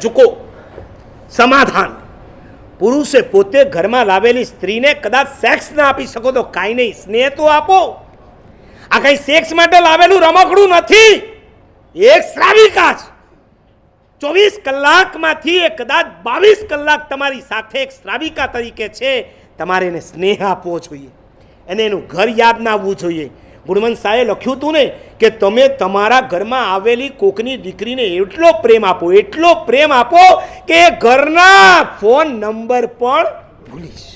ઝુકો, સમાધાન. પુરુષે પોતે ઘરમાં લાવેલી સ્ત્રીને કદાચ સેક્સ ના આપી શકો તો કાંઈ નહીં, સ્નેહ તો આપો. આ કઈ સેક્સ માટે લાવેલું રમકડું નથી, એક શ્રાવિકા છે. 24 કલાકમાંથી એ કદાચ 22 કલાક તમારી સાથે એક શ્રાવિકા તરીકે છે. તમારે એને સ્નેહ આપવો જોઈએ, એને એનું ઘર યાદ ના આવવું જોઈએ. ગુણવંત શાહે લખ્યું હતું ને કે તમે તમારા ઘરમાં આવેલી કોકની દીકરીને એટલો પ્રેમ આપો, એટલો પ્રેમ આપો કે એ ઘરના ફોન નંબર પણ ભૂલીશ.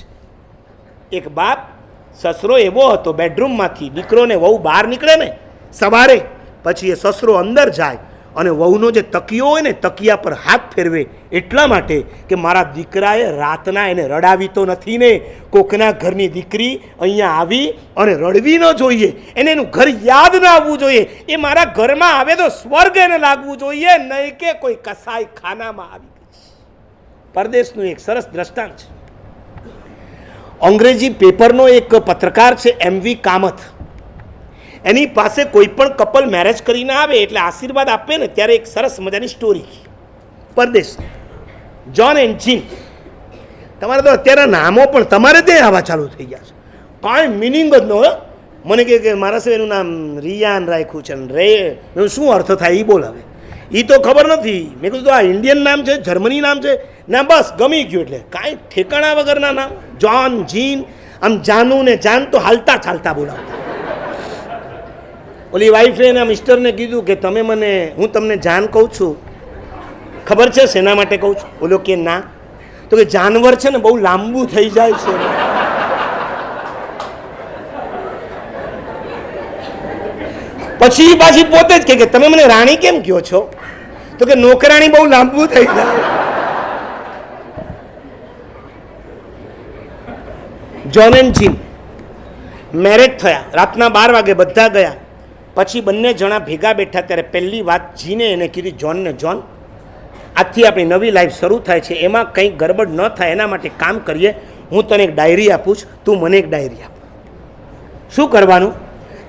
એક બાપ સસરો એવો હતો, બેડરૂમમાંથી દીકરોને વહુ બહાર નીકળે ને સવારે, પછી એ સસરો અંદર જાય અને વહુનો જે તકિયો હોય ને તકિયા પર હાથ ફેરવે, એટલા માટે કે મારા દીકરાએ રાતના એને રડાવી તો નથી ને. કોકના ઘરની દીકરી અહીંયા આવી અને રડવી ન જોઈએ, એને એનું ઘર યાદ ના આવવું જોઈએ. એ મારા ઘરમાં આવે તો સ્વર્ગ એને લાગવું જોઈએ, નહીં કે કોઈ કસાઈ ખાનામાં આવી ગઈ. પરદેશનું એક સરસ દ્રષ્ટાંત છે. અંગ્રેજી પેપરનો એક પત્રકાર છે MV કામથ. એની પાસે કોઈ પણ કપલ મેરેજ કરીને આવે એટલે આશીર્વાદ આપે ને ત્યારે એક સરસ મજાની સ્ટોરી. પરદેશ, જ્હોન એન્ડ જીન. તમારે તો અત્યારે નામો પણ તમારે ત્યાં આવવા ચાલુ થઈ ગયા છે, કાંઈ મિનિંગ જ ન હોય. મને કે મારા સાહેબ એનું નામ રિયાન રાખ્યું છે ને રે, એનું શું અર્થ થાય એ બોલ. હવે એ તો ખબર નથી. મેં કીધું આ ઇન્ડિયન નામ છે, જર્મની નામ છે ના, બસ ગમી ગયું. એટલે કાંઈ ઠેકાણા વગરના નામ, જ્હોન જીન. આમ જાનું ને જાન તો હાલતા ચાલતા બોલાવતા. ઓલી વાઈફે એના મિસ્ટરને કીધું કે તમે મને, હું તમને જાન કહું છું, ખબર છે શેના માટે કહું છું? ઓલો કે ના. તો કે જાનવર છે ને બહુ લાંબુ થઈ જાય છે. પછી પાછી પોતે જ કે તમે મને રાણી કેમ કહો છો? તો કે નોકરાણી બહુ લાંબુ થઈ જાય. જ્હોન એન્ડ જીન મેરેજ થયા, રાતના 12 વાગે બધા ગયા. પછી બંને જણા ભેગા બેઠા ત્યારે પહેલી વાત જીને એને કીધી જ્હોનને, જ્હોન આજથી આપણી નવી લાઈફ શરૂ થાય છે, એમાં કંઈ ગડબડ ન થાય એના માટે કામ કરીએ. હું તને એક ડાયરી આપું છું, તું મને એક ડાયરી આપ. શું કરવાનું?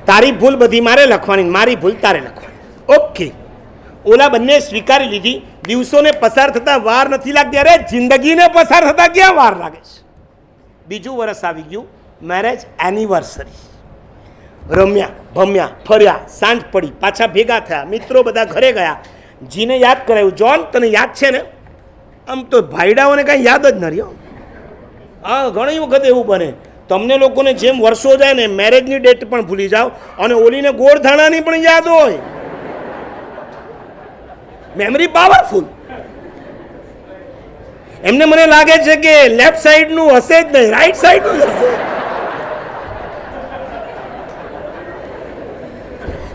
તારી ભૂલ બધી મારે લખવાની, મારી ભૂલ તારે લખવાની. ઓકે. ઓલા બંને સ્વીકારી લીધી. દિવસોને પસાર થતાં વાર નથી લાગતી. અરે જિંદગીને પસાર થતાં ક્યાં વાર લાગે છે? બીજું વર્ષ આવી ગયું, મેરેજ એનિવર્સરી. રમ્યા ભમ્યા ફર્યા, સાંજ પડી, પાછા ભેગા થયા, મિત્રો બધા ઘરે ગયા. જીને યાદ કરાયું, જ્હોન તને યાદ છે ને? આમ તો ભાઈડાઓને કાંઈ યાદ જ ન રહ્યો. હા, ઘણી વખત એવું બને તમને લોકોને, જેમ વર્ષો જાય ને મેરેજની ડેટ પણ ભૂલી જાઓ અને ઓલીને ગોળધાણાની પણ યાદ હોય. Memory powerful. એમને મને લાગે છે કે લેફ્ટ સાઈડનું હશે જ નહીં, રાઈટ સાઈડનું જ હશે.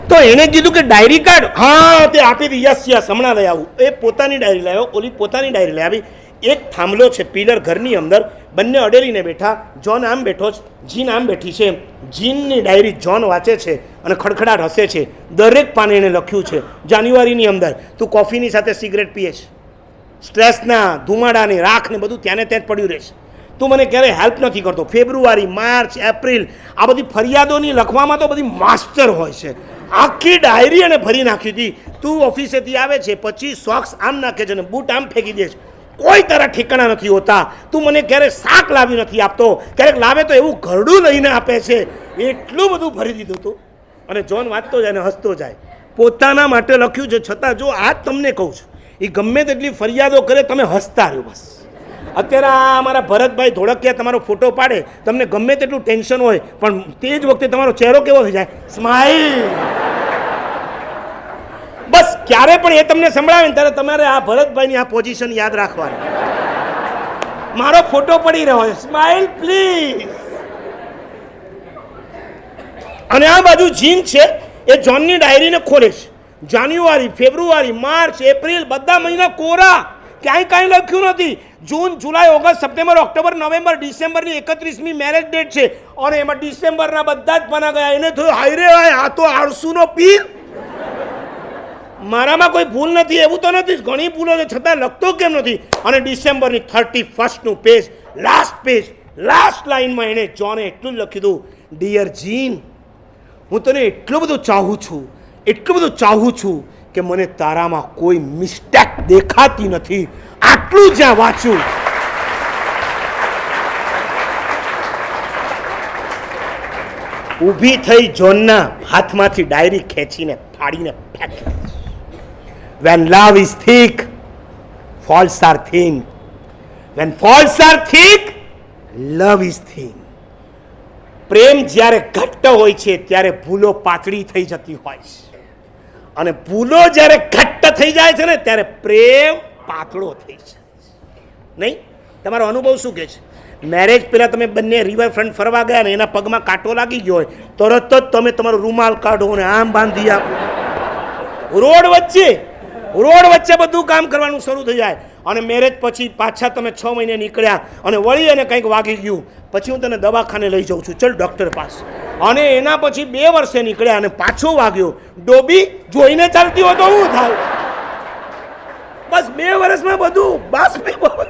તો એણે કીધું કે ડાયરી કાર્ડ, હા તે આપી દી. યસ યસ, હમણાં લઈ આવું. એ પોતાની ડાયરી લાવ્યો, ઓલી પોતાની ડાયરી લઈ આવી. એક થાંભલો છે પિલર ઘરની અંદર, બંને અડેલીને બેઠા. જ્હોન આમ બેઠો છે, જીન આમ બેઠી છે. જીનની ડાયરી જ્હોન વાંચે છે અને ખડખડાટ હસે છે. દરેક પાને એણે લખ્યું છે જાન્યુઆરીની અંદર તું કોફીની સાથે સિગરેટ પીએ છે, સ્ટ્રેસના ધુમાડાની રાખ ને બધું ત્યાં ને ત્યાં જ પડ્યું રહેશે, તું મને ક્યારેય હેલ્પ નથી કરતો. ફેબ્રુઆરી, માર્ચ, એપ્રિલ, આ બધી ફરિયાદોની લખવામાં તો બધી માસ્ટર હોય છે. આખી ડાયરી એને ભરી નાખી હતી. તું ઓફિસેથી આવે છે પછી સોક્સ આમ નાખે છે ને બૂટ આમ ફેંકી દે છે, કોઈ તારા ઠેકાણા નથી હોતા. તું મને ક્યારેય શાક લાવી નથી આપતો, ક્યારેક લાવે તો એવું ઘરડું લઈને આપે છે. એટલું બધું ભરી દીધું હતું. અને જ્હોન વાંચતો જાય અને હસતો જાય. પોતાના માટે લખ્યું છે, છતાં જો આ જ તમને કહું છું, એ ગમે તેટલી ફરિયાદો કરે તમે હસતા રહ્યો બસ. અત્યારે આ અમારા ભરતભાઈ ધોળકિયા તમારો ફોટો પાડે, તમને ગમે તેટલું ટેન્શન હોય પણ તે જ વખતે તમારો ચહેરો કેવો થઈ જાય? સ્માઈલ. બસ ક્યારે પણ એ તમને સંભળાવે ને ત્યારે તમારે આ ભરતભાઈની આ પોઝિશન યાદ રાખવાની. મારો ફોટો પડી રહ્યો છે, સ્માઈલ પ્લીઝ. અને આ બાજુ જીન છે, એ જ્હોનની ડાયરીને ખોલે છે. જાન્યુઆરી, ફેબ્રુઆરી, માર્ચ, એપ્રિલ બધા મહિના કોરા, ક્યાંય કાંઈ લખ્યું નથી. June, July, August, September, October, November, ડિસેમ્બરની 31મી મેરેજ ડેટ છે અને એમાં ડિસેમ્બરના બધા જ પાના ગયા. એને થયું હાય રે હાય, આ તો આળસુનો પીર. મારામાં કોઈ ભૂલ નથી એવું તો નથી, ઘણી ભૂલો છે છતાં લખતો કેમ નથી? અને ડિસેમ્બરની 31નું પેજ, લાસ્ટ પેજ, લાસ્ટ લાઈનમાં એણે જ્હોને એટલું જ લખ્યું હતું, ડિયર જીન, હું તને એટલું બધું ચાહું છું, એટલું બધું ચાહું છું કે મને તારામાં કોઈ મિસ્ટેક દેખાતી નથી. આટલું જ્યાં વાંચ્યું, ઊભી થઈ જોનના હાથમાંથી ડાયરી ખેંચીને ફાડીને ફેંકી. When love is thick, faults are thin. When faults are thick, love is thin. પ્રેમ જ્યારે ઘટ્ટ હોય છે ત્યારે ભૂલો પાતળી થઈ જતી હોય છે, અને ભૂલો જ્યારે ઘટ્ટ થઈ જાય છે ને ત્યારે પ્રેમ પાતળો થઈ જાય છે. નહીં? તમારો અનુભવ શું કહે છે? મેરેજ પહેલાં તમે બંને રિવરફ્રન્ટ ફરવા ગયા ને એના પગમાં કાંટો લાગી ગયો હોય, તરત જ તમે તમારો રૂમાલ કાઢો અને આમ બાંધી આપો. રોડ વચ્ચે બધું કામ કરવાનું શરૂ થઈ જાય. અને મેરેજ પછી પાછા તમે 6 મહિને નીકળ્યા અને વળી અને કંઈક વાગી ગયું, પછી હું તને દવાખાને લઈ જાઉં છું, ચલ ડૉક્ટર પાસે. અને એના પછી 2 વર્ષે નીકળ્યા અને પાછો વાગ્યો. ડોબી જોઈને ચાલતી હોય તો શું થાય? બસ 2 વર્ષમાં બધું બાષ્પીભવન.